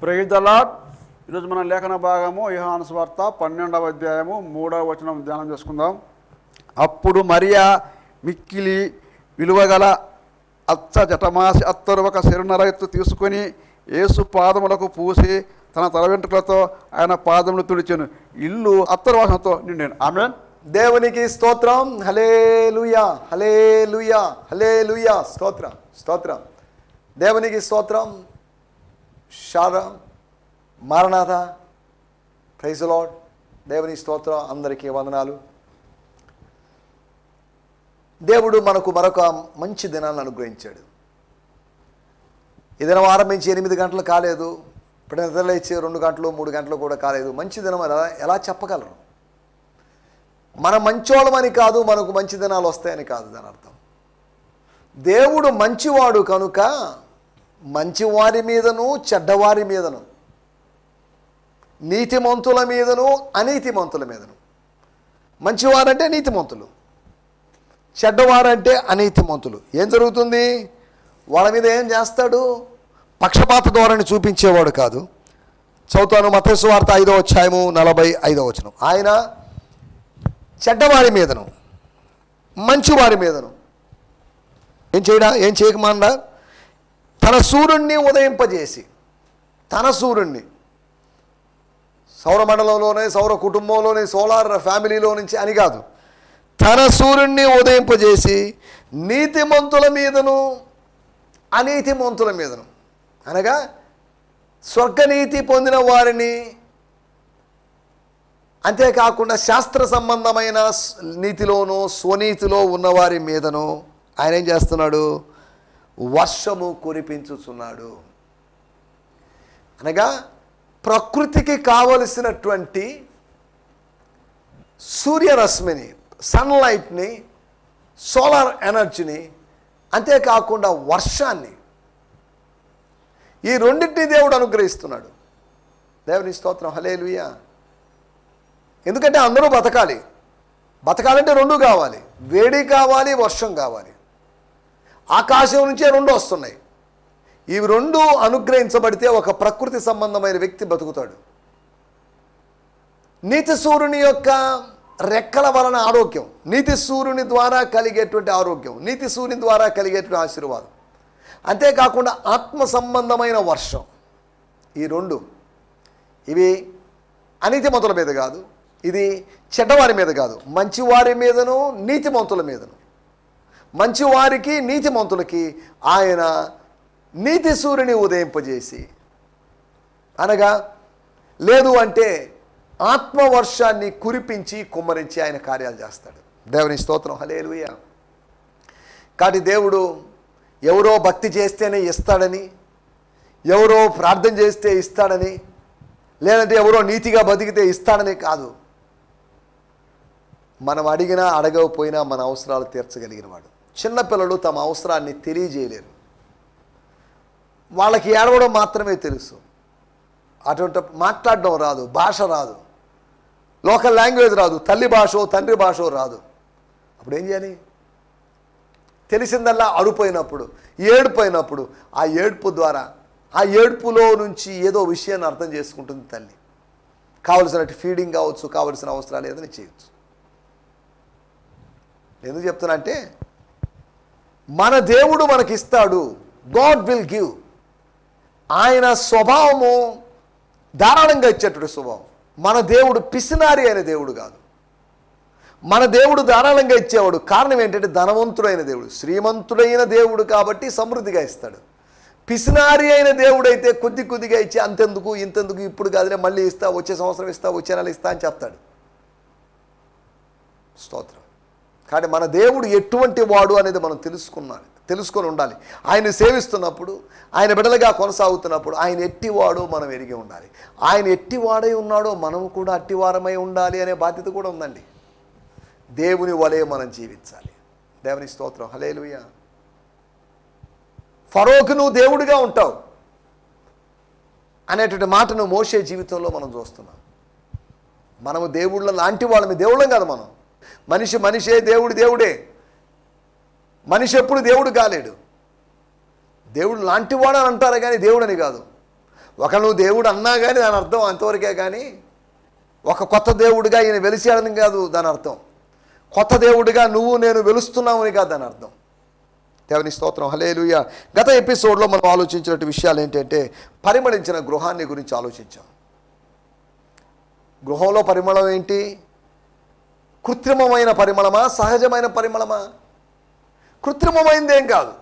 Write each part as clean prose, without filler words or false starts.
Praise the lord. ఈరోజు మన లేఖన భాగము యోహాను సువార్త 12వ అధ్యాయము 3వ వచనం ధ్యానం చేసుకుందాం. అప్పుడు మరియా మిక్కిలి విలువగల అచ్చ జటమాసి అత్తరు ఒక సెరున్నర ఎత్తు తీసుకొని యేసు పాదములకు పూసి తన తల వెంట్రుకలతో ఆయన పాదములు తుడిచెను. ఇల్లు అత్తరు వాసనతో నిండాను. ఆమేన్. దేవునికి స్తోత్రం. హల్లెలూయా, హల్లెలూయా, హల్లెలూయా. స్తోత్రం, స్తోత్రం. దేవునికి స్తోత్రం. షారా మారనాథ. Praise the lord. దేవుని స్తోత్రం. అందరికీ వందనాలు. దేవుడు మనకు మరొక మంచి దినాన్ని అనుగ్రహించాడు. ఈ దినం ఆరంభించి 8 గంటలు కాలేదు, ఇప్పుడు నిద్రలేచి 2 గంటలు 3 గంటలు కూడా కాలేదు. మంచి దినం ఎలా చెప్పగలరు? మన మంచోళమని కాదు, మనకు మంచి దినాలు వస్తాయని కాదు దాని అర్థం. దేవుడు మంచివాడు కనుక మంచివారి మీదను చెడ్డవారి మీదను, నీతిమంతుల మీదను అనీతిమంతుల మీదను. మంచివారంటే నీతిమంతులు, చెడ్డవారంటే అనీతిమంతులు. ఏం జరుగుతుంది? వాళ్ళ మీద ఏం చేస్తాడు? పక్షపాత ధోరణి చూపించేవాడు కాదు. చదువుతాను మత్తయి సువార్త 5వ అధ్యాయము 45వ వచనం. ఆయన చెడ్డవారి మీదను మంచివారి మీదను ఏం చేయకమాండా తన సూర్యుడిని ఉదయింపజేసి, తన సూర్యుడిని సౌరమండలంలోనే, సౌర కుటుంబంలోని, సోలార్ ఫ్యామిలీలో నుంచి అని కాదు, తన సూర్యుడిని ఉదయింపజేసి నీతిమంతుల మీదను అనీతిమంతుల మీదను, అనగా స్వర్గనీతి పొందిన వారిని, అంతేకాకుండా శాస్త్ర సంబంధమైన నీతిలోనూ స్వనీతిలో ఉన్నవారి మీదను ఆయన ఏం చేస్తున్నాడు? వర్షము కురిపించుచున్నాడు. అనగా ప్రకృతికి కావలసినటువంటి సూర్యరశ్మిని, సన్లైట్ని, సోలార్ ఎనర్జీని, అంతేకాకుండా వర్షాన్ని, ఈ రెండింటిని దేవుడు అనుగ్రహిస్తున్నాడు. దేవుని స్తోత్రం. హల్లెలూయా. ఎందుకంటే అందరూ బతకాలంటే 2 కావాలి. వేడి కావాలి, వర్షం కావాలి. ఆకాశం నుంచే 2 వస్తున్నాయి. ఇవి 2 అనుగ్రహించబడితే ఒక ప్రకృతి సంబంధమైన వ్యక్తి బతుకుతాడు. నీతి సూర్యుని యొక్క రెక్కల వలన ఆరోగ్యం, నీతి సూర్యుని ద్వారా కలిగేటువంటి ఆరోగ్యం, నీతి సూర్యుని ద్వారా కలిగేటువంటి ఆశీర్వాదం, అంతేకాకుండా ఆత్మ సంబంధమైన వర్షం. ఈ 2 ఇవి అనీతిమంతుల మీద కాదు, ఇది చెడ్డవారి మీద కాదు, మంచివారి మీదను నీతిమంతుల మీదను. మంచివారికి నీతిమంతులకి ఆయన నీతి సూర్యుని ఉదయింపజేసి, అనగా లేదు అంటే ఆత్మవర్షాన్ని కురిపించి కుమ్మరించి ఆయన కార్యాలు చేస్తాడు. దేవుని స్తోత్రం. హల్లెలూయా. కాబట్టి దేవుడు ఎవరో భక్తి చేస్తేనే ఇస్తాడని, ఎవరో ప్రార్థన చేస్తే ఇస్తాడని, లేదంటే ఎవరో నీతిగా బతికితే ఇస్తాడని కాదు. మనం అడిగినా అడగకపోయినా మన అవసరాలు తీర్చగలిగిన వాడు. చిన్నపిల్లలు తమ అవసరాన్ని తెలియజేయలేరు, వాళ్ళకి ఏడవడం మాత్రమే తెలుసు. అటువంటి మాట్లాడడం రాదు, భాష రాదు, లోకల్ లాంగ్వేజ్ రాదు, తల్లి భాషో తండ్రి భాషో రాదు. అప్పుడు ఏం చేయాలి? తెలిసిందల్లా అరుపోయినప్పుడు, ఏడుపోయినప్పుడు ఆ ఏడుపు ద్వారా, ఆ ఏడుపులో నుంచి ఏదో విషయాన్ని అర్థం చేసుకుంటుంది తల్లి. కావలసినట్టు ఫీడింగ్ కావచ్చు, కావలసిన అవసరాలు ఏదైనా చేయొచ్చు. ఎందుకు చెప్తున్నా అంటే, మన దేవుడు మనకిస్తాడు. God will give. ఆయన స్వభావము ధారాళంగా ఇచ్చేటువంటి స్వభావం. మన దేవుడు పిసినారి అయిన దేవుడు కాదు. మన దేవుడు ధారాళంగా ఇచ్చేవాడు. కారణం ఏంటంటే ధనవంతుడైన దేవుడు, శ్రీమంతుడైన దేవుడు కాబట్టి సమృద్ధిగా ఇస్తాడు. పిసినారి అయిన దేవుడైతే కొద్దిగా ఇచ్చి అంతెందుకు ఇంతెందుకు, ఇప్పుడు కాదులే, మళ్ళీ ఇస్తా, వచ్చే సంవత్సరం ఇస్తా, వచ్చే నెల ఇస్తా అని చెప్తాడు. స్తోత్రం. కానీ మన దేవుడు ఎటువంటి వాడు అనేది మనం తెలుసుకొని ఉండాలి. ఆయన సేవిస్తున్నప్పుడు, ఆయన బిడ్డలుగా కొనసాగుతున్నప్పుడు ఆయన ఎట్టివాడో మనం ఎరిగి ఉండాలి. ఆయన ఎట్టివాడై ఉన్నాడో మనం కూడా అట్టివారమై ఉండాలి అనే బాధ్యత కూడా ఉందండి. దేవుని వలె మనం జీవించాలి. దేవుని స్తోత్రం. హల్లెలూయా. ఫరోకు నువ్వు దేవుడిగా ఉంటావు అనేటువంటి మాటను మోషే జీవితంలో మనం చూస్తున్నాం. మనము దేవుళ్ళ లాంటి వాళ్ళమి, దేవుళ్ళం కాదు మనం. మనిషే, దేవుడే. మనిషి ఎప్పుడు దేవుడు కాలేడు. దేవుడు లాంటివాడు అని అంటారు కానీ దేవుడని కాదు. ఒక నువ్వు దేవుడు అన్నా కానీ దాని అర్థం అంతవరకే, కానీ ఒక కొత్త దేవుడిగా ఈయన వెలిసాడని కాదు దాని అర్థం. కొత్త దేవుడిగా నువ్వు నేను వెలుస్తున్నామని కాదు దాని అర్థం. దేవుని స్తోత్రం, హల్లెలూయా. గత ఎపిసోడ్లో మనం ఆలోచించినట్టు విషయాలు ఏంటంటే పరిమళించిన గృహాన్ని గురించి ఆలోచించాం. గృహంలో పరిమళం ఏంటి? కృత్రిమమైన పరిమళమా, సహజమైన పరిమళమా? కృత్రిమమైందేం కాదు,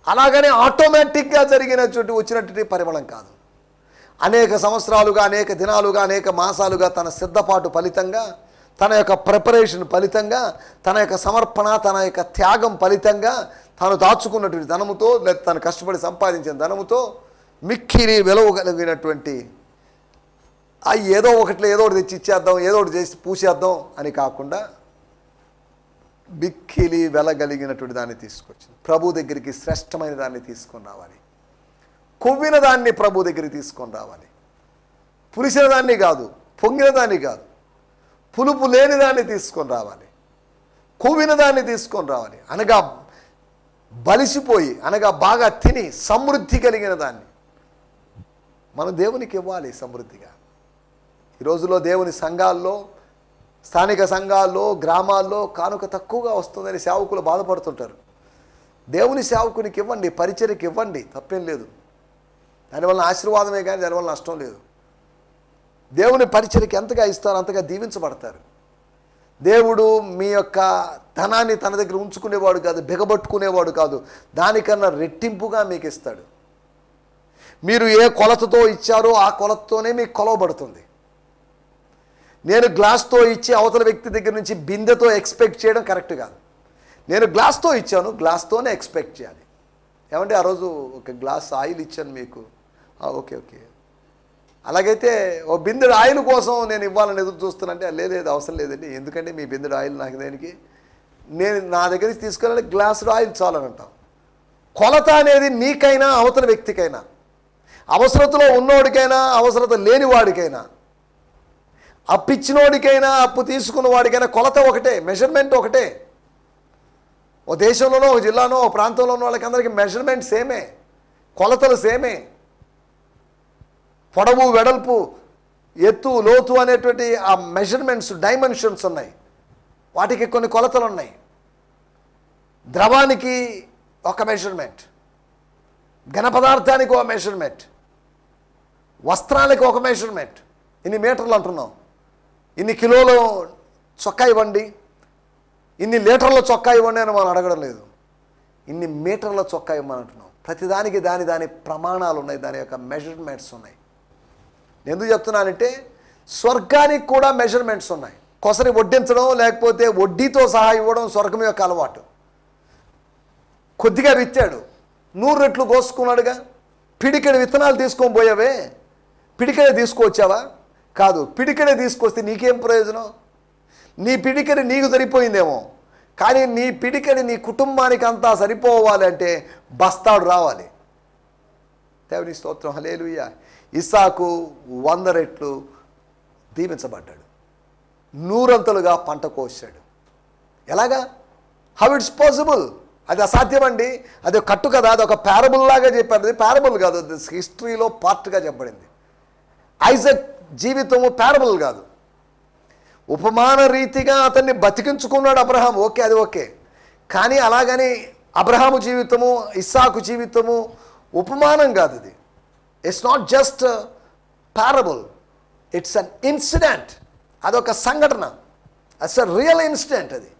అలాగనే ఆటోమేటిక్గా వచ్చినటువంటి పరిమళం కాదు. అనేక సంవత్సరాలుగా, అనేక దినాలుగా, అనేక మాసాలుగా తన సిద్ధపాటు ఫలితంగా, తన యొక్క ప్రిపరేషన్ ఫలితంగా, తన యొక్క సమర్పణ, తన యొక్క త్యాగం ఫలితంగా తాను దాచుకున్నటువంటి ధనముతో, లేదా తను కష్టపడి సంపాదించిన ధనముతో మిక్కిలి వెలవగలిగినటువంటి ఏదో ఒకటి తెచ్చి ఇచ్చేద్దాం, ఏదో ఒకటి చేసి పూసేద్దాం అని కాకుండా మిక్కిలి వెలగలిగినటువంటి దాన్ని తీసుకొచ్చింది. ప్రభు దగ్గరికి శ్రేష్టమైన దాన్ని తీసుకొని రావాలి. కొవ్విన దాన్ని ప్రభు దగ్గరికి తీసుకొని రావాలి. పులిసిన దాన్ని కాదు, పొంగిన దాన్ని కాదు, పులుపు లేని దాన్ని తీసుకొని రావాలి. కొవ్విన దాన్ని తీసుకొని రావాలి. అనగా బలిసిపోయి, అనగా బాగా తిని సమృద్ధి కలిగిన దాన్ని మనం దేవునికి ఇవ్వాలి సమృద్ధిగా. ఈ రోజుల్లో దేవుని సంఘాల్లో, స్థానిక సంఘాల్లో, గ్రామాల్లో కానుక తక్కువగా వస్తుందని సేవకులు బాధపడుతుంటారు. దేవుని సేవకునికి ఇవ్వండి, పరిచర్యకి ఇవ్వండి, తప్పేం లేదు. దానివల్ల ఆశీర్వాదమే కానీ దానివల్ల నష్టం లేదు. దేవుని పరిచర్యకి ఎంతగా ఇస్తారో అంతగా దీవించబడతారు. దేవుడు మీ యొక్క ధనాన్ని తన దగ్గర ఉంచుకునేవాడు కాదు, బిగబట్టుకునేవాడు కాదు, దానికన్నా రెట్టింపుగా మీకు ఇస్తాడు. మీరు ఏ కొలతతో ఇచ్చారో ఆ కొలతతోనే మీకు కొలవబడుతుంది. నేను గ్లాస్తో ఇచ్చి అవతల వ్యక్తి దగ్గర నుంచి బిందెతో ఎక్స్పెక్ట్ చేయడం కరెక్ట్ కాదు. నేను గ్లాస్తో ఇచ్చాను, గ్లాస్తోనే ఎక్స్పెక్ట్ చేయాలి. ఏమంటే ఆ రోజు ఒక గ్లాస్ ఆయిల్ ఇచ్చాను మీకు, ఓకే, అలాగైతే ఓ బిందెడు ఆయిల్ కోసం నేను ఇవ్వాలని ఎదురు చూస్తానంటే లేదు అవసరం లేదండి, ఎందుకంటే మీ బిందెడు ఆయిల్ నాకు దేనికి, నేను నా దగ్గరికి తీసుకెళ్ళాలి, గ్లాసుడు ఆయిల్ చాలని అంటాం. కొలత అనేది నీకైనా అవతల వ్యక్తికైనా, అవసరతలో ఉన్నోడికైనా అవసరత లేనివాడికైనా, అప్పిచ్చినోడికైనా అప్పు తీసుకున్న వాడికైనా కొలత ఒకటే, మెజర్మెంట్ ఒకటే. ఓ దేశంలోనో, ఒక జిల్లానో, ఒక ప్రాంతంలో ఉన్న వాళ్ళకందరికీ మెజర్మెంట్ సేమే, కొలతలు సేమే. పొడవు, వెడల్పు, ఎత్తు, లోతు అనేటువంటి ఆ మెజర్మెంట్స్, డైమెన్షన్స్ ఉన్నాయి. వాటికి కొన్ని కొలతలు ఉన్నాయి. ద్రవానికి ఒక మెజర్మెంట్, ఘన పదార్థానికి ఒక మెజర్మెంట్, వస్త్రాలకు ఒక మెజర్మెంట్. ఇన్ని మీటర్లు అంటున్నాం, ఇన్ని కిలోలు చొక్కా ఇవ్వండి, ఇన్ని లీటర్ల చొక్కా ఇవ్వండి అని మనం అడగడం లేదు. ఇన్ని మీటర్ల చొక్కా ఇవ్వమని అంటున్నాం. ప్రతిదానికి దాని ప్రమాణాలు ఉన్నాయి, దాని యొక్క మెజర్మెంట్స్ ఉన్నాయి. ఎందుకు చెప్తున్నానంటే స్వర్గానికి కూడా మెజర్మెంట్స్ ఉన్నాయి. కొసరి వడ్డించడం, లేకపోతే వడ్డీతో సహా ఇవ్వడం స్వర్గం యొక్క అలవాటు. కొద్దిగా విత్తాడు, 100 రెట్లు కోసుకున్నాడుగా. పిడికెడు విత్తనాలు తీసుకొని పోయావే, పిడికెడే తీసుకొచ్చావా? కాదు, పిడికెడే తీసుకొస్తే నీకేం ప్రయోజనం? నీ పిడికెడి నీకు సరిపోయిందేమో, కానీ నీ పిడికెడి నీ కుటుంబానికి అంతా సరిపోవాలంటే బస్తాడు రావాలి. దేవుని స్తోత్రం, హల్లెలూయా. ఇస్సాకు 100 రెట్లు దీవించబడ్డాడు, 100 పంట కోసాడు. ఎలాగా? How it's possible? అది అసాధ్యమండి. అది కట్టు కదా, అది ఒక ప్యారబుల్ లాగా చెప్పారు. అది ప్యారబుల్ కాదు, అది హిస్టరీలో పార్ట్గా చెప్పబడింది. ఐజక్ జీవితము ప్యారబుల్ కాదు, ఉపమాన రీతిగా అతన్ని బతికించుకున్నాడు అబ్రహాం, ఓకే, అది ఓకే. కానీ అలాగని అబ్రహాము జీవితము, ఇస్సాకు జీవితము ఉపమానం కాదు. ఇది it's not just parable, it's an incident. అదొక సంఘటన, అట్స్ అ రియల్ ఇన్సిడెంట్. అది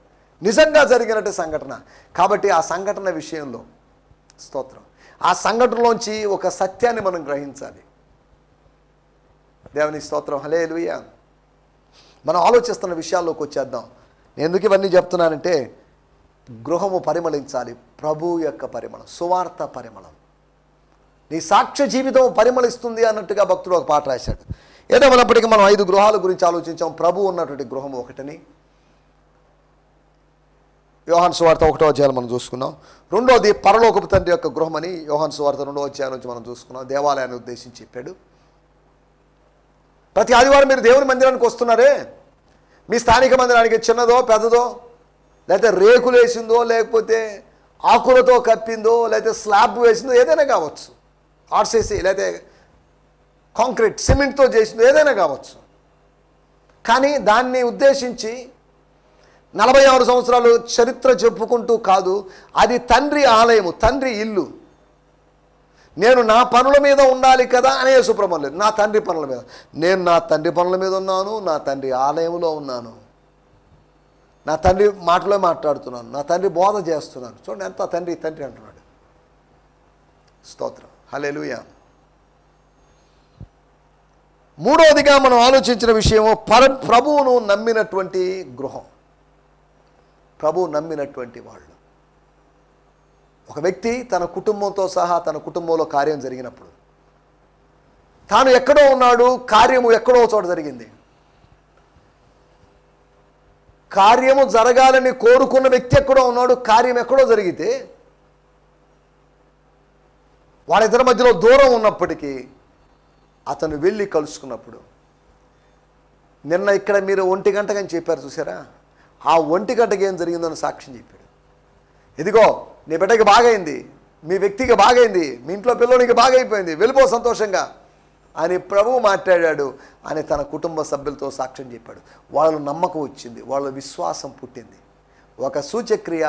నిజంగా జరిగినట్టు సంఘటన. కాబట్టి ఆ సంఘటన విషయంలో స్తోత్రం, ఆ సంఘటనలోంచి ఒక సత్యాన్ని మనం గ్రహించాలి. దేవుని స్తోత్రం, హల్లెలూయా. మనం ఆలోచిస్తున్న విషయాల్లోకి వచ్చేద్దాం. నేను ఎందుకు ఇవన్నీ చెప్తున్నానంటే గృహము పరిమళించాలి, ప్రభు యొక్క పరిమళం, సువార్త పరిమళం. నీ సాక్ష్య జీవితం పరిమళిస్తుంది అన్నట్టుగా భక్తుడు ఒక పాట రాశాడు. ఏదేమైనప్పటికీ మనం 5 గృహాల గురించి ఆలోచించాం. ప్రభు ఉన్నటువంటి గృహం ఒకటని యోహాను సువార్త 1వ అధ్యాయం మనం చూసుకున్నాం. 2వది పరలోకపు తండ్రి యొక్క గృహం అని యోహాను సువార్త 2వ అధ్యాయం నుంచి మనం చూసుకున్నాం. దేవాలయాన్ని ఉద్దేశించి చెప్పాడు. ప్రతి ఆదివారం మీరు దేవుని మందిరానికి వస్తున్నారే, మీ స్థానిక మందిరానికి చిన్నదో పెద్దదో, లేకపోతే రేకులు వేసిందో, లేకపోతే ఆకులతో కప్పిందో, లేకపోతే స్లాబ్ వేసిందో, ఏదైనా కావచ్చు. ఆర్సీసీ లేదా కాంక్రీట్ సిమెంట్తో చేసింది ఏదైనా కావచ్చు. కానీ దాన్ని ఉద్దేశించి 46 సంవత్సరాలు చరిత్ర చెప్పుకుంటూ కాదు, అది తండ్రి ఆలయము, తండ్రి ఇల్లు. నేను నా పనుల మీద ఉండాలి కదా అనే యేసుప్రభు లేదు, నా తండ్రి పనుల మీద. నేను నా తండ్రి పనుల మీద ఉన్నాను, నా తండ్రి ఆలయంలో ఉన్నాను, నా తండ్రి మాటలో మాట్లాడుతున్నాను, నా తండ్రి బోధ చేస్తున్నాను. చూడండి ఎంత తండ్రి తండ్రి అంటున్నాడు. స్తోత్రం, హల్లెలూయా. మూడవదిగా మనం ఆలోచించిన విషయము ప్రభువును నమ్మినటువంటి గృహం, ప్రభువు నమ్మినటువంటి వాళ్ళు. ఒక వ్యక్తి తన కుటుంబంతో సహా తన కుటుంబంలో కార్యం జరిగినప్పుడు తాను ఎక్కడో ఉన్నాడు, కార్యము ఎక్కడో చోట జరిగింది. కార్యము జరగాలని కోరుకున్న వ్యక్తి ఎక్కడో ఉన్నాడు, కార్యం ఎక్కడో జరిగితే వాళ్ళిద్దరి మధ్యలో దూరం ఉన్నప్పటికీ అతను వెళ్ళి కలుసుకున్నప్పుడు, నిన్న ఇక్కడ మీరు 1 గంటకని చెప్పారు చూసారా, ఆ 1 గంటకి ఏం జరిగిందో అని సాక్ష్యం చెప్పాడు. ఇదిగో నీ బిడ్డకి బాగైంది, మీ వ్యక్తికి బాగైంది, మీ ఇంట్లో పిల్లోనికి బాగైపోయింది, వెళ్ళిపో సంతోషంగా అని ప్రభువు మాట్లాడాడు అని తన కుటుంబ సభ్యులతో సాక్ష్యం చెప్పాడు. వాళ్ళ నమ్మకం వచ్చింది, వాళ్ళ విశ్వాసం పుట్టింది. ఒక సూచక్రియ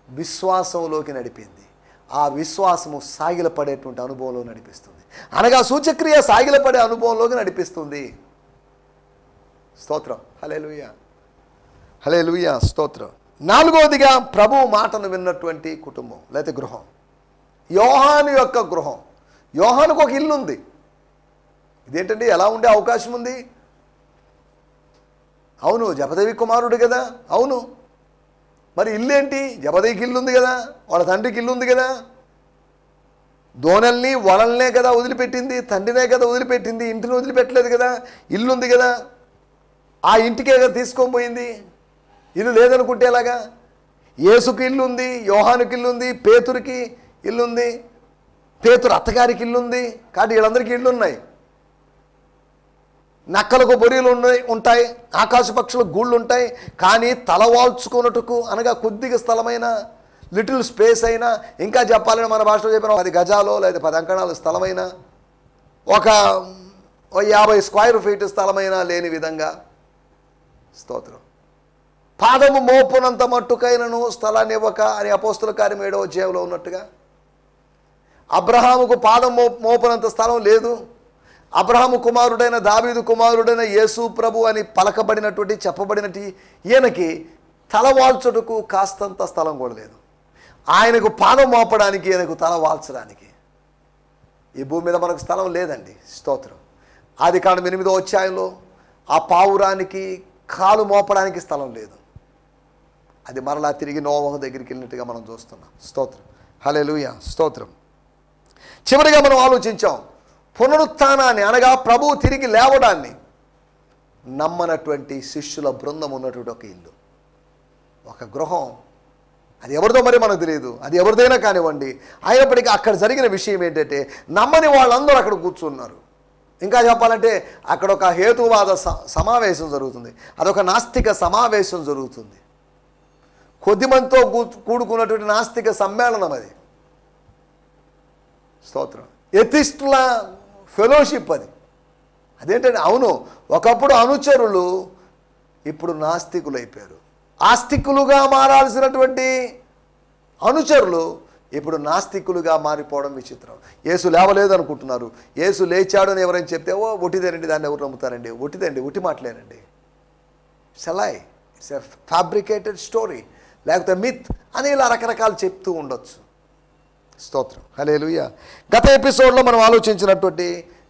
విశ్వాసంలోకి నడిపింది. ఆ విశ్వాసము సాగిలపడేటువంటి అనుభవంలో నడిపిస్తుంది. అనగా సూచక్రియ సాగిలపడే అనుభవంలోకి నడిపిస్తుంది. స్తోత్రం, హల్లెలూయా, హల్లెలూయా, స్తోత్రం. నాలుగవదిగా ప్రభువు మాటను విన్నటువంటి కుటుంబం లేకపోతే గృహం, యోహాను యొక్క గృహం. యోహానుకు ఒక ఇల్లు ఉంది. ఇదేంటండి ఎలా ఉండే అవకాశం ఉంది? అవును, జబదేవి కుమారుడు కదా, అవును. మరి ఇల్లు ఏంటి? జబదేవికి ఇల్లు ఉంది కదా, వాళ్ళ తండ్రికి ఇల్లు ఉంది కదా. దోనల్ని వలల్నే కదా వదిలిపెట్టింది, తండ్రినే కదా వదిలిపెట్టింది, ఇంటిని వదిలిపెట్టలేదు కదా, ఇల్లు ఉంది కదా. ఆ ఇంటికే కదా తీసుకొని పోయింది. ఇల్లు లేదనుకుంటే ఎలాగా? యేసుకి ఇల్లు ఉంది, యోహానుకి ఇల్లు ఉంది, పేతురికి ఇల్లు ఉంది, పేతురు అత్తగారికి ఇల్లు ఉంది. కాబట్టి వీళ్ళందరికీ ఇల్లు ఉన్నాయి. నక్కలకు బొరియలు ఉంటాయి, ఆకాశ పక్షులకు గూళ్ళు ఉంటాయి. కానీ తలవాల్చుకున్నట్టుకు అనగా కొద్దిగా స్థలమైన లిటిల్ స్పేస్ అయినా, ఇంకా చెప్పాలని మన భాషలో చెప్పిన 10 గజాలో లేదా 10 అంకణాలు స్థలమైన, ఒక 50 స్క్వేర్ ఫీట్ స్థలమైనా లేని విధంగా, స్తోత్రం, పాదము మోపునంత మట్టుకైనను స్థలాన్ని ఇవ్వక అని అపోస్తుల కార్యం 7వ అధ్యాయంలో ఉన్నట్టుగా, అబ్రహాముకు పాదం మోపునంత స్థలం లేదు. అబ్రహాము కుమారుడైన దావీదు కుమారుడైన యేసు ప్రభు అని పలకబడినటువంటి చెప్పబడినటువంటి ఈయనకి తల వాల్చుటకు కాస్తంత స్థలం కూడా లేదు. ఆయనకు పాదం మోపడానికి, ఈయనకు తల వాల్చడానికి ఈ భూమి మీద మనకు స్థలం లేదండి. స్తోత్రం. ఆదికాండం 8వ అధ్యాయంలో ఆ పావురానికి కాలు మోపడానికి స్థలం లేదు. అది మరలా తిరిగి నోవహు దగ్గరికి వెళ్ళినట్టుగా మనం చూస్తున్నాం. స్తోత్రం, హల్లెలూయా, స్తోత్రం. చివరిగా మనం ఆలోచించాం పునరుత్థానాన్ని, అనగా ప్రభువు తిరిగి లేవడాన్ని నమ్మనటువంటి శిష్యుల బృందం ఉన్నటువంటి ఒక ఇల్లు, ఒక గృహం. అది ఎవరిదో మరి మనకు తెలియదు, అది ఎవరిదైనా కానివ్వండి. అయినప్పటికీ అక్కడ జరిగిన విషయం ఏంటంటే నమ్మని వాళ్ళందరూ అక్కడ కూర్చున్నారు. ఇంకా చెప్పాలంటే అక్కడ ఒక హేతువాద సమావేశం జరుగుతుంది, అదొక నాస్తిక సమావేశం జరుగుతుంది. కొద్దిమందితో కూడుకున్నటువంటి నాస్తిక సమ్మేళనం అది. స్తోత్రం. ఎథిస్టుల ఫెలోషిప్ అది. అదేంటంటే అవును, ఒకప్పుడు అనుచరులు ఇప్పుడు నాస్తికులు అయిపోయారు. ఆస్తికులుగా మారాల్సినటువంటి అనుచరులు ఇప్పుడు నాస్తికులుగా మారిపోవడం విచిత్రం. యేసు లేవలేదు అనుకుంటున్నారు. యేసు లేచాడు అని ఎవరైనా చెప్తే ఓ ఒట్టిదేనండి, దాన్ని ఎవరు నమ్ముతారండి, ఒట్టిదండి, ఒట్టి మాటలేనండి, సెలాయ్, ఇట్స్ ఎ ఫ్యాబ్రికేటెడ్ స్టోరీ, లేకపోతే మిత్ అని ఇలా రకరకాలు చెప్తూ ఉండొచ్చు. స్తోత్రం, హల్లెలూయా. గత ఎపిసోడ్లో మనం ఆలోచించినటువంటి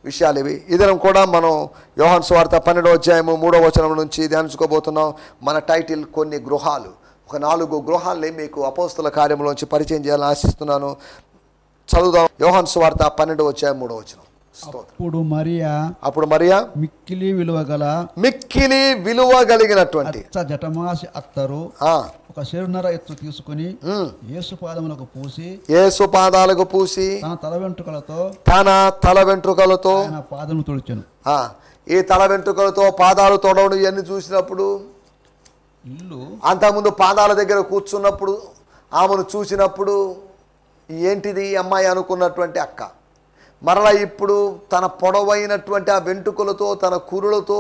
విషయాలు ఇవి. ఇదరం కూడా మనం యోహాను సువార్త 12వ అధ్యాయము 3వ వచనం నుంచి ధ్యానించుకోబోతున్నాం. మన టైటిల్ కొన్ని గృహాలు. ఒక 4 గృహాలని మీకు అపోస్తల కార్యంలోంచి పరిచయం చేయాలని ఆశిస్తున్నాను. చదువుదాం. యోహాను సువార్త 12వ అధ్యాయం 3వ వచనం. అప్పుడు మరియా మిక్కిలి విలువ కలిగినటువంటి జటమాసి అత్తరు ఒక చెరున్నర ఎత్తు తీసుకుని యేసు పాదములకు పూసి తన తల వెంట్రుకలతో పాదములు తుడిచెను. ఈ తల వెంట్రుకలతో పాదాలు తొడవడం ఇవన్నీ చూసినప్పుడు, అంతకుముందు పాదాల దగ్గర కూర్చున్నప్పుడు ఆమెను చూసినప్పుడు ఏంటిది అమ్మాయి అనుకున్నటువంటి అక్క, మరలా ఇప్పుడు తన పొడవైనటువంటి ఆ వెంట్రుకలతో తన కురులతో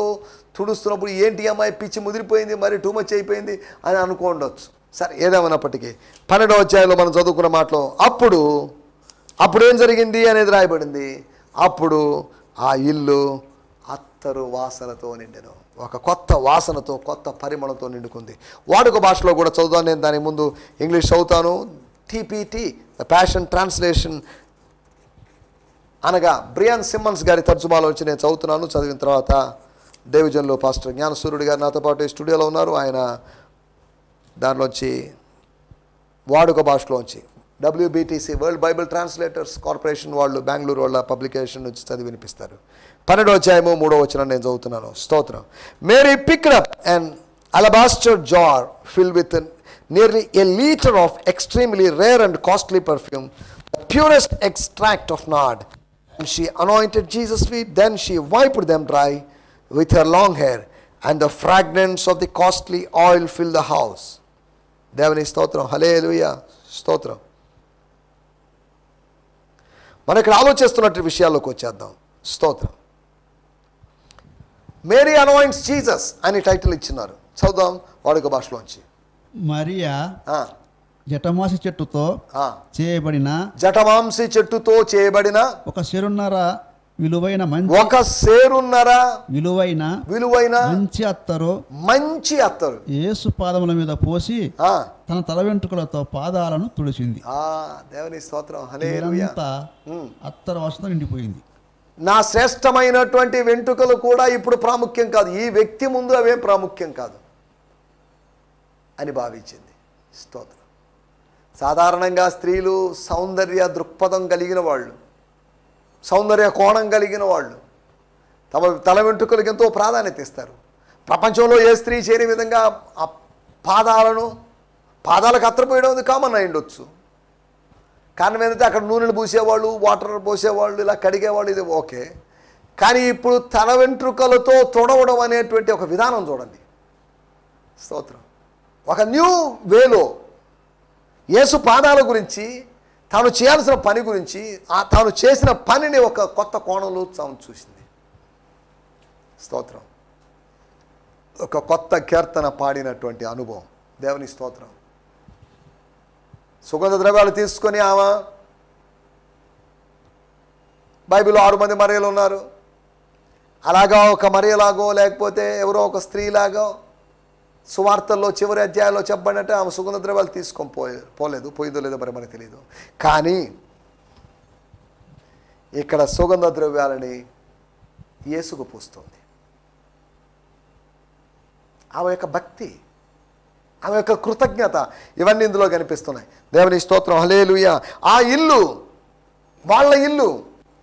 తుడుస్తున్నప్పుడు ఏంటి అమ్మాయి పిచ్చి ముదిరిపోయింది, మరి టూ మచ్ అయిపోయింది అని అనుకోండొచ్చు. సరే, ఏదేమన్నప్పటికీ 12వ అధ్యాయంలో మనం చదువుకున్న మాటలో అప్పుడు ఏం జరిగింది అనేది రాయబడింది. అప్పుడు ఆ ఇల్లు అత్తరు వాసనతో నిండెను. ఒక కొత్త వాసనతో, కొత్త పరిమళంతో నిండుకుంది. వాడుక భాషలో కూడా చదువుతాను. నేను దాని ముందు ఇంగ్లీష్ చదువుతాను. టీపీటీ, ద ప్యాషన్ ట్రాన్స్లేషన్, అనగా బ్రియాన్ సిమ్మన్స్ గారి తర్జుమాలో వచ్చి నేను చదువుతున్నాను. చదివిన తర్వాత దేవజన్లో పాస్టర్ జ్ఞానసూర్యుడు గారు నాతో పాటు స్టూడియోలో ఉన్నారు. ఆయన దానిలోంచి వాడుక భాషలోంచి WBTC, world Bible translators corporation వాళ్ళు, బెంగళూరు వాళ్ళ పబ్లికేషన్ నుంచి చదివి వినిపిస్తారు. 12వ అధ్యాయము 3వ వచనం నేను చదువుతున్నాను. స్తోత్రం. Mary picked up an alabaster jar filled with nearly a liter of extremely rare and costly perfume, the purest extract of nard. And she anointed Jesus' feet. Then she wiped them dry with her long hair, and the fragrance of the costly oil filled the house. దేవుని స్తోత్రం. హల్లెలూయా. స్తోత్రం. మనం ఇక్కడ ఆలోచిస్తున్నట్టు విషయాల్లోకి వచ్చేద్దాం. స్తోత్రం. Mary anoints Jesus అని title ఇచ్చినారు. చదువుదాం వాడుక భాషలోంచి. మరియా జటమాసి చెట్టుతో చేయబడిన జటమాంసి చెట్టుతో చేయబడిన ఒక సెరున్నర విలువైన విలువైన మంచి అత్తరు యేసు పాదముల మీద పోసి తన తల వెంట్రుకలతో పాదాలను తుడిచింది. దేవుని స్తోత్రం. హల్లెలూయా. అత్తరు వాసన నిండిపోయింది. నా శ్రేష్టమైనటువంటి వెంట్రుకలు కూడా ఇప్పుడు ప్రాముఖ్యం కాదు, ఈ వ్యక్తి ముందు అవేం ప్రాముఖ్యం కాదు అని భావించింది. స్తోత్రం. సాధారణంగా స్త్రీలు సౌందర్య దృక్పథం కలిగిన వాళ్ళు, సౌందర్య కోణం కలిగిన వాళ్ళు తమ తల వెంట్రుకలకు ఎంతో ప్రాధాన్యత ఇస్తారు. ప్రపంచంలో ఏ స్త్రీ చేయని విధంగా ఆ పాదాలకు అత్తరపోయడం కామన్ అయి ఉండొచ్చు. కారణం ఏంటంటే అక్కడ నూనెలు పూసేవాళ్ళు, వాటర్ పోసేవాళ్ళు, ఇలా కడిగేవాళ్ళు, ఇది ఓకే. కానీ ఇప్పుడు తల వెంట్రుకలతో తొడవడం అనేటువంటి ఒక విధానం చూడండి. స్తోత్రం. ఒక న్యూ వేలో యేసు పాదాల గురించి, తాను చేయాల్సిన పని గురించి, తాను చేసిన పనిని ఒక కొత్త కోణంలో తాను చూసింది. స్తోత్రం. ఒక కొత్త కీర్తన పాడినటువంటి అనుభవం. దేవుని స్తోత్రం. సుగంధ ద్రవ్యాలు తీసుకొని ఆమె, బైబిల్లో 6 మంది మరియలు ఉన్నారు. అలాగా ఒక మరియలాగో లేకపోతే ఎవరో ఒక స్త్రీలాగో సువార్తల్లో చివరి అధ్యాయంలో చెప్పబడినట్టు ఆమె సుగంధ ద్రవ్యాలు తీసుకొని పోయిందో లేదో మరి మనకు తెలియదు. కానీ ఇక్కడ సుగంధ ద్రవ్యాలని యేసుకు పూస్తుంది. ఆమె యొక్క భక్తి, ఆమె యొక్క కృతజ్ఞత, ఇవన్నీ ఇందులో కనిపిస్తున్నాయి. దేవుని స్తోత్రం. హల్లెలూయా. ఆ ఇల్లు, వాళ్ళ ఇల్లు,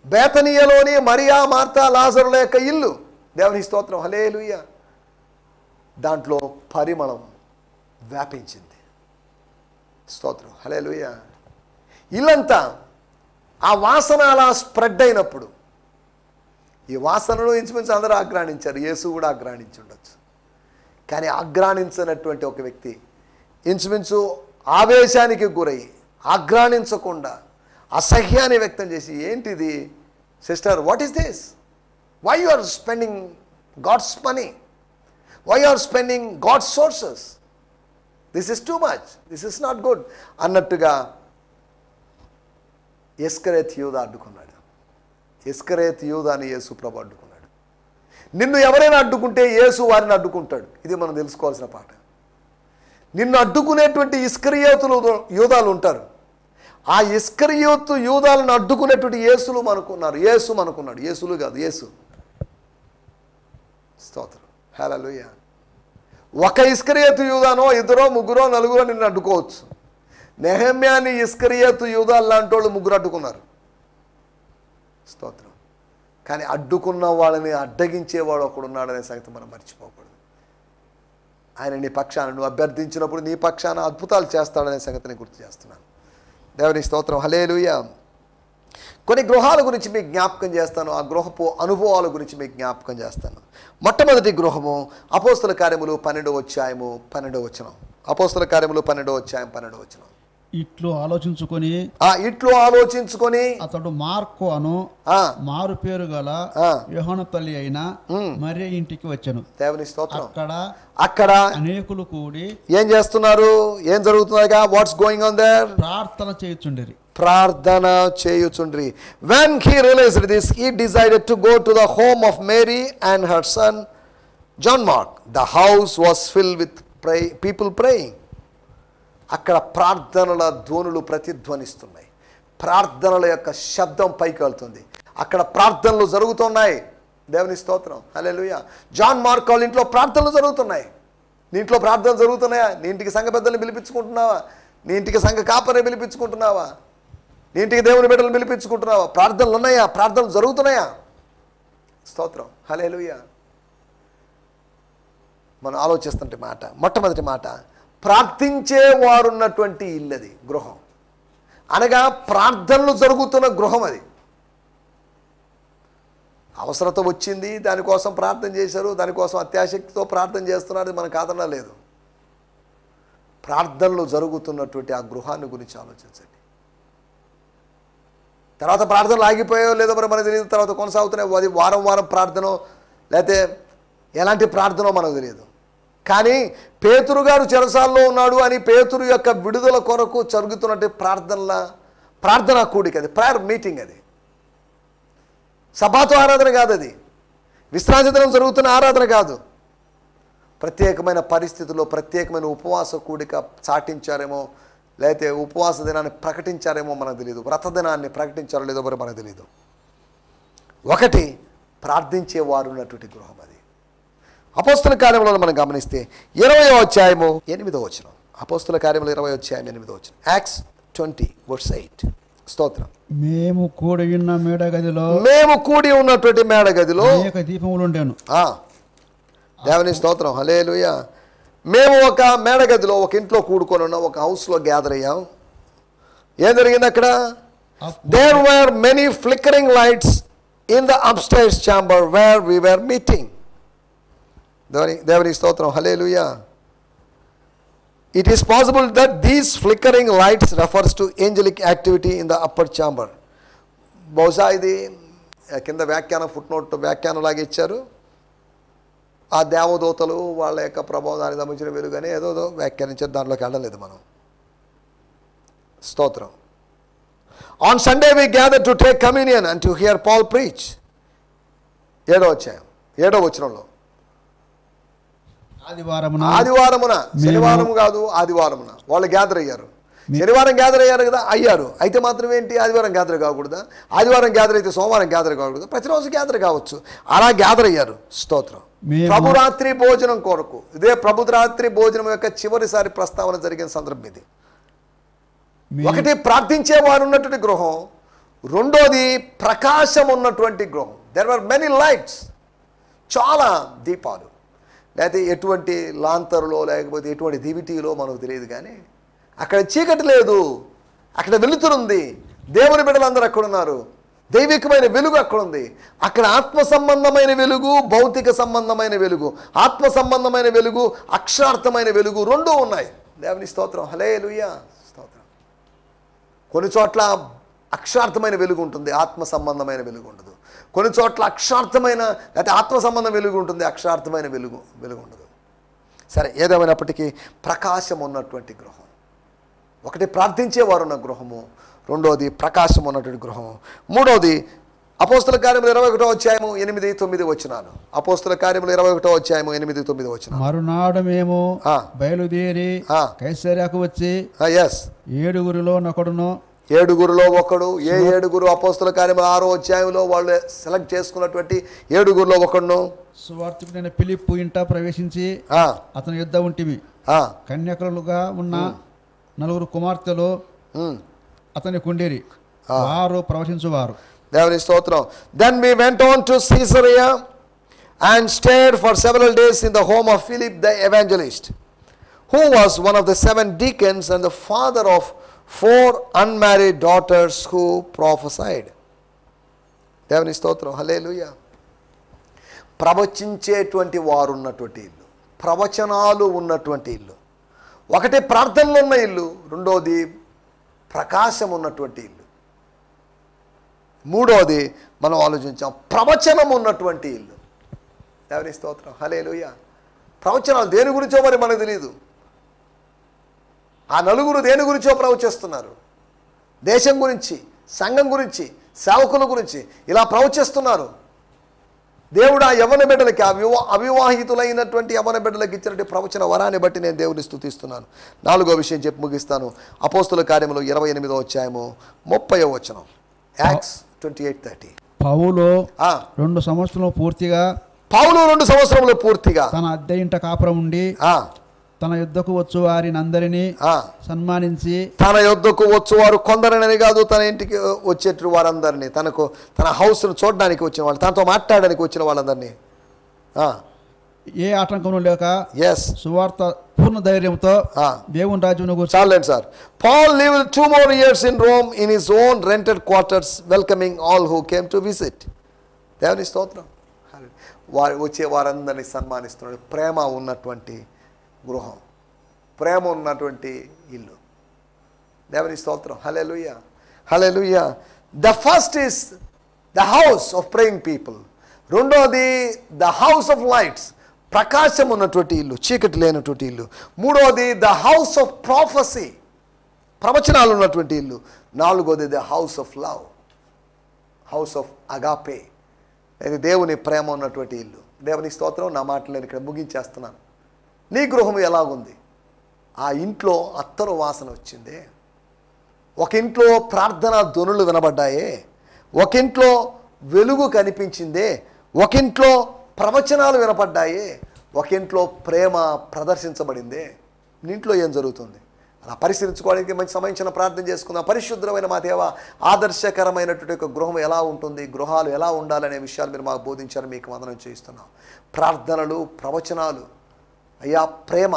బేతనీయలోని మరియా, మార్తా, లాజరుల యొక్క ఇల్లు. దేవుని స్తోత్రం. హల్లెలూయా. దాంట్లో పరిమళం వ్యాపించింది. స్తోత్రం. హల్లెలూయా. ఇల్లంతా ఆ వాసన అలా స్ప్రెడ్ అయినప్పుడు, ఈ వాసనను ఇంచుమించు అందరూ ఆగ్రాణించారు. యేసు కూడా ఆగ్రాణించి ఉండొచ్చు. కానీ ఆగ్రాణించినటువంటి ఒక వ్యక్తి ఇంచుమించు ఆవేశానికి గురై ఆగ్రాణించకుండా అసహ్యాన్ని వ్యక్తం చేసి, ఏంటిది sister, what is this, why you are spending God's money, why you are spending God's sources, this is too much, this is not good అన్నట్టుగా ఇస్కరేత్ యూదా అడ్డుకున్నాడు. ఇస్కరేత్ యూదాని యేసు ప్రభు అడ్డుకున్నాడు. నిన్ను ఎవరైనా అడ్డుకుంటే యేసు వారిని అడ్డుకుంటాడు. ఇది మనం తెలుసుకోవాల్సిన పాఠం. నిన్ను అడ్డుకునేటువంటి ఇస్కరియోతులు యూదాలు ఉంటారు. ఆ ఇస్కరియోతు యూదాలను అడ్డుకునేటువంటి యేసులు మనకున్నారు. యేసు మనకున్నాడు. యేసులు కాదు, యేసు. స్తోత్రం. హల్లెలూయా. ఒక ఇస్కరియోతు యూదానో, 2, 3, 4 నిన్ను అడ్డుకోవచ్చు. నెహెమ్యాని ఇస్కరియోతు యూదాలు లాంటి వాళ్ళు 3 అడ్డుకున్నారు. స్తోత్రం. కానీ అడ్డుకున్న వాళ్ళని అడ్డగించేవాడు ఒకడున్నాడనే సంగతి మనం మర్చిపోకూడదు. ఆయన నీ పక్షాన, నువ్వు అభ్యర్థించినప్పుడు నీ పక్షాన అద్భుతాలు చేస్తాడనే సంగతిని గుర్తు చేస్తున్నాను. దేవుని స్తోత్రం. హల్లెలూయా. కొన్ని గృహాల గురించి మీకు జ్ఞాపకం చేస్తాను. ఆ గృహపు అనుభవాల గురించి మీకు జ్ఞాపకం చేస్తాను. మొట్టమొదటి గృహము అపోస్తల కార్యములు 12వ అధ్యాయము 12వ వచనం. అపోస్తల కార్యములు 12వ అధ్యాయం 12వ వచనం. ఇట్లు ఆలోచించుకొని అతడు మార్కు అను మారు పేరు గల యోహాను తల్లి అయిన మరియ ఇంటికి వచ్చాను. దేవుని స్తోత్రం. అక్కడ అనేకులు కూడి ఏం చేస్తున్నారు? ఏం జరుగుతుందిగా? What's going on there? ప్రార్థన చేయుచుండిరి. When he realized this, he decided to go to the home of Mary and her son John Mark. The house was filled with people praying. అక్కడ ప్రార్థనల ధ్వనులు ప్రతిధ్వనిస్తున్నాయి. ప్రార్థనల యొక్క శబ్దం పైకి వెళ్తుంది. అక్కడ ప్రార్థనలు జరుగుతున్నాయి. దేవుని స్తోత్రం. హల్లెలూయా. జాన్ మార్క్ వాళ్ళ ఇంట్లో ప్రార్థనలు జరుగుతున్నాయి. నీ ఇంట్లో ప్రార్థనలు జరుగుతున్నాయా? నీ ఇంటికి సంఘ పెద్దల్ని పిలిపించుకుంటున్నావా? నీ ఇంటికి సంఘ కాపరిని పిలిపించుకుంటున్నావా? నీ ఇంటికి దేవుని బిడ్డలను పిలిపించుకుంటున్నావా? ప్రార్థనలు ఉన్నాయా? ప్రార్థనలు జరుగుతున్నాయా? స్తోత్రం. హల్లెలూయా. మనం ఆలోచిస్తుంటే మాట, మొట్టమొదటి మాట, ప్రార్థించే వారున్నటువంటి ఇల్లది, గృహం అనగా ప్రార్థనలు జరుగుతున్న గృహం. అది అవసరత వచ్చింది, దానికోసం ప్రార్థన చేశారు, దానికోసం అత్యాశక్తితో ప్రార్థన చేస్తున్నారు, మనకు కాదన్నా లేదు. ప్రార్థనలు జరుగుతున్నటువంటి ఆ గృహాన్ని గురించి ఆలోచించండి. తర్వాత ప్రార్థనలు ఆగిపోయాయో లేదో మరి మనకు తెలియదు, తర్వాత కొనసాగుతున్నాయి. అది వారం వారం ప్రార్థన లేకపోతే ఎలాంటి ప్రార్థనో మనకు తెలియదు. కానీ పేతురు గారు చెరసాల్లో ఉన్నాడు అని పేతురు యొక్క విడుదల కొరకు జరుగుతున్నట్టు ప్రార్థనా కూడిక, అది ప్రేయర్ మీటింగ్. అది సబాతు ఆరాధన కాదు, అది విశ్రాంతి దినం జరుగుతున్న ఆరాధన కాదు. ప్రత్యేకమైన పరిస్థితుల్లో ప్రత్యేకమైన ఉపవాస కూడిక చాటించారేమో, లేకపోతే ఉపవాస దినాన్ని ప్రకటించారేమో మనకు తెలియదు, వ్రత దినాన్ని ప్రకటించారో లేదో మరి మనకు తెలియదు. ఒకటి ప్రార్థించే వారు ఉన్నటువంటి గృహం అది. అపోస్తుల కార్యములను మనం గమనిస్తే 20వ అధ్యాయము 8వ వచనం. అపోస్తుల కార్యములు 20వ అధ్యాయం 8వ వచనం. యాక్ట్స్ 20:8. స్తోత్రం. మేము కూడి ఉన్నటువంటి మేడగదిలో దీపములు ఉండేను. దేవుని స్తోత్రం. హల్లెలూయా. మేము ఒక మేడగదిలో, ఒక ఇంట్లో కూడుకొని ఉన్నాం, ఒక హౌస్లో గ్యాదర్ అయ్యాం. ఏం జరిగింది అక్కడ? There were many flickering lights in the upstairs chamber where we were meeting. దేవుని స్తోత్రం. హల్లెలూయా. It is possible that these flickering lights refers to angelic activity in the upper chamber. బహుశా ఇది కింద వ్యాఖ్యానం, ఫుట్నోట్ వ్యాఖ్యానం లాగా ఇచ్చారు. ఆ దేవదూతలు వాళ్ళ యొక్క ప్రభావానికి సంబంధించిన వెలుగని ఏదో వ్యాఖ్యానించారు, దాంట్లోకి వెళ్ళలేదు మనం. స్తోత్రం. On Sunday we gathered to take communion and to hear Paul preach. 7వ అధ్యాయం 7వ వచనంలో ఆదివారమున, శనివారం కాదు, ఆదివారమున వాళ్ళు గ్యాదర్ అయ్యారు. శనివారం గ్యాదర్ అయ్యారు కదా, అయ్యారు. అయితే మాత్రం ఏంటి, ఆదివారం గ్యాదర్ కాకూడదా? ఆదివారం గ్యాదర్ అయితే సోమవారం గ్యాదర్ కాకూడదు? ప్రతిరోజు గ్యాదర్ కావచ్చు. అలా గ్యాదర్ అయ్యారు. స్తోత్రం. ప్రభురాత్రి భోజనం కొరకు, ఇదే ప్రభురాత్రి భోజనం యొక్క చివరిసారి ప్రస్తావన జరిగిన సందర్భం ఇది. ఒకటి ప్రార్థించే వారు ఉన్నటువంటి గృహం, రెండోది ప్రకాశం ఉన్నటువంటి గృహం. దెర్ వర్ మెనీ లైట్స్, చాలా దీపాలు. లేకపోతే ఎటువంటి లాంతరులో లేకపోతే ఎటువంటి దివిటీలో మనకు తెలియదు, కానీ అక్కడ చీకటి లేదు, అక్కడ వెలుతురుంది. దేవుని బిడ్డలందరూ అక్కడ ఉన్నారు. దైవికమైన వెలుగు అక్కడ ఉంది. అక్కడ ఆత్మ సంబంధమైన వెలుగు, భౌతిక సంబంధమైన వెలుగు, ఆత్మ సంబంధమైన వెలుగు, అక్షరార్థమైన వెలుగు రెండూ ఉన్నాయి. దేవుని స్తోత్రం. హల్లెలూయా. స్తోత్రం. కొన్ని చోట్ల అక్షరార్థమైన వెలుగు ఉంటుంది, ఆత్మ సంబంధమైన వెలుగు ఉండదు. కొన్ని చోట్ల అక్షరార్థమైన లేకపోతే ఆత్మ సంబంధం వెలుగు ఉంటుంది, అక్షరార్థమైన వెలుగు ఉండదు. సరే, ఏదేమైనప్పటికీ ప్రకాశం ఉన్నటువంటి గృహం. ఒకటి ప్రార్థించేవారు ఉన్న గృహము, రెండోది ప్రకాశం ఉన్నటువంటి గృహము, మూడోది అపోస్తుల కార్యములు 21వ అధ్యాయము 8-9 వచనాలు. అపోస్తుల కార్యములు 21వ అధ్యాయము 8-9 వచనాలు. మరునాడు మేము బయలుదేరి కైసరయాకు వచ్చి ఏడుగురులో ఒకడు. ఏ ఏడుగురు? అపోస్తుల కార్యములు 6వ అధ్యాయంలో వాళ్ళు సెలెక్ట్ చేసుకున్నటువంటి ఏడుగురులో ఒకడును. సువార్తికుడైన ఫిలిప్పు ఇంట ప్రవేశించి అతని యుద్ధ ఉంటిమి. కన్యకలుగా ఉన్న 4 కుమార్తెలు అతని కుండేరి, వారు ప్రవచించువారు. దేవుని స్తోత్రం. Then we went on to Caesarea and stayed for several days in the home of Philip the evangelist, who was one of the 7 deacons and the father of 4 unmarried daughters who prophesied. దేవుని స్తోత్రం. హల్లెలూయా. ప్రవచించేటువంటి వారు ఉన్నటువంటి ఇల్లు, ప్రవచనాలు ఉన్నటువంటి ఇల్లు. ఒకటి ప్రార్థనలు ఉన్న ఇల్లు, రెండోది ప్రకాశం ఉన్నటువంటి ఇల్లు. మూడోది మనం ఆలోచించాం, ప్రవచనం ఉన్నటువంటి ఇల్లు. దేవుని స్తోత్రం, హల్లెలూయా. ప్రవచనాలు దేని గురించో మరి మనకు తెలియదు. ఆ నలుగురు దేని గురించో ప్రవచిస్తున్నారు. దేశం గురించి, సంఘం గురించి, సేవకుల గురించి ఇలా ప్రవచిస్తున్నారు. దేవుడు ఆ యవ్వన బిడ్డలకి, అవివాహితులైనటువంటి యవ్వన బిడ్డలకి ఇచ్చినటువంటి ప్రవచన వరాన్ని బట్టి నేను దేవుని స్తుతిస్తున్నాను. 4వ విషయం చెప్పి ముగిస్తాను. అపోస్తుల కార్యములు 28వ అధ్యాయము 30వ వచనం. యాక్ట్స్ 28:30. పౌలు 2 సంవత్సరాలు పూర్తిగా తన అద్దె ఇంట కాపురం ఉండి తన యుద్ధకు వచ్చు వారిని అందరినీ సన్మానించి, తన యుద్ధకు వచ్చువారు కొందరని కాదు, తన ఇంటికి వచ్చేట్టు వారందరినీ, తన హౌస్ను చూడడానికి వచ్చిన వాళ్ళు, తనతో మాట్లాడడానికి వచ్చిన వాళ్ళందరినీ ఏ ఆటంకం లేక సువార్త పూర్ణ ధైర్యంతో దేవుని రాజ్యం గురించి. చాలండి sir. Paul lived 2 more years in Rome in his own rented quarters, welcoming all who came to visit. దేవుని స్తోత్రం. వచ్చే వారందరినీ సన్మానిస్తున్నాడు. ప్రేమ ఉన్నటువంటి గృహం, ప్రేమ ఉన్నటువంటి ఇల్లు. దేవుని స్తోత్రం, hallelujah, hallelujah. The first is the house of praying people. రెండోది ద హౌస్ ఆఫ్ లైట్స్, ప్రకాశం ఉన్నటువంటి ఇల్లు, చీకటి లేనటువంటి ఇల్లు. మూడోది ద హౌస్ ఆఫ్ ప్రాఫెసీ, ప్రవచనాలు ఉన్నటువంటి ఇల్లు. నాలుగోది the house of love, house of agape, ఇది దేవుని ప్రేమ ఉన్నటువంటి ఇల్లు. దేవుని స్తోత్రం. నా మాటలు నేను ఇక్కడ ముగించేస్తున్నాను. నీ గృహం ఎలాగుంది? ఆ ఇంట్లో అత్తరు వాసన వచ్చిందే, ఒక ఇంట్లో ప్రార్థనా ధ్వనులు వినబడ్డాయే, ఒక ఇంట్లో వెలుగు కనిపించిందే, ఒక ఇంట్లో ప్రవచనాలు వినపడ్డాయే, ఒక ఇంట్లో ప్రేమ ప్రదర్శించబడిందే. నీ ఇంట్లో ఏం జరుగుతుంది? అలా పరిశీలించుకోవడానికి మంచి సమయించిన ప్రార్థన చేసుకుందాం. పరిశుద్ధమైన మా దేవ, ఆదర్శకరమైనటువంటి ఒక గృహం ఎలా ఉంటుంది, గృహాలు ఎలా ఉండాలనే విషయాలు మీరు మాకు బోధించారు. మీకు వందనం చేస్తున్నాం. ప్రార్థనలు, ప్రవచనాలు, అయ్యా ప్రేమ,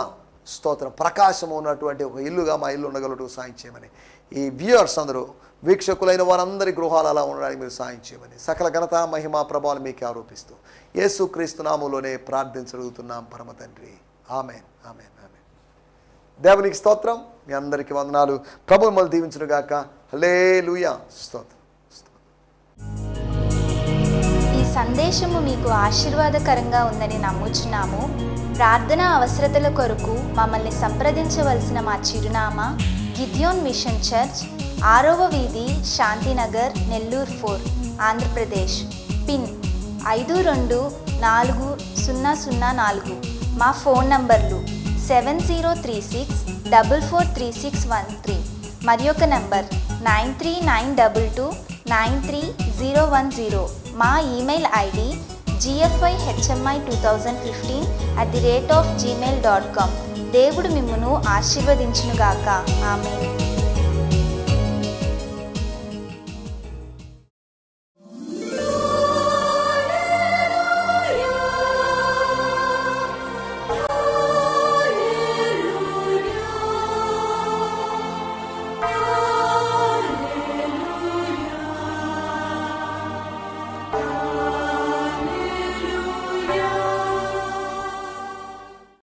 స్తోత్రం, ప్రకాశము ఉన్నటువంటి ఒక ఇల్లుగా మా ఇల్లు ఉండగలటూ సాయం చేయమని, ఈ వ్యూయర్స్ అందరూ, వీక్షకులైన వారందరి గృహాలు అలా ఉండడానికి మీరు సాయం చేయమని, సకల ఘనత మహిమా ప్రభావాలు మీకే ఆరోపిస్తూ యేసుక్రీస్తు నామములోనే ప్రార్థించగలుగుతున్నాం పరమ తండ్రి. ఆమేన్, ఆమేన్, ఆమేన్. దేవునికి స్తోత్రం. మీ అందరికీ వందనాలు. ప్రభు మిమ్మల్ని దీవించును గాక. హల్లెలూయా. స్తోత్రం. ఈ సందేశము మీకు ఆశీర్వాదకరంగా ఉందని నమ్ముచున్నాము. ప్రార్థన అవసరతల కొరకు మమ్మల్ని సంప్రదించవలసిన మా చిరునామా గిద్యోన్ మిషన్ చర్చ్, 6వ వీధి, శాంతినగర్, నెల్లూరు 4, ఆంధ్రప్రదేశ్. పిన్ 524004. మా ఫోన్ నంబర్లు 7036443613 మరి ఒక నంబర్ 9392293010. మా ఈమెయిల్ ఐడి gfihmi2015@gmail.com. దేవుడు మిమ్మును ఆశీర్వదించునుగాక. ఆమేన్.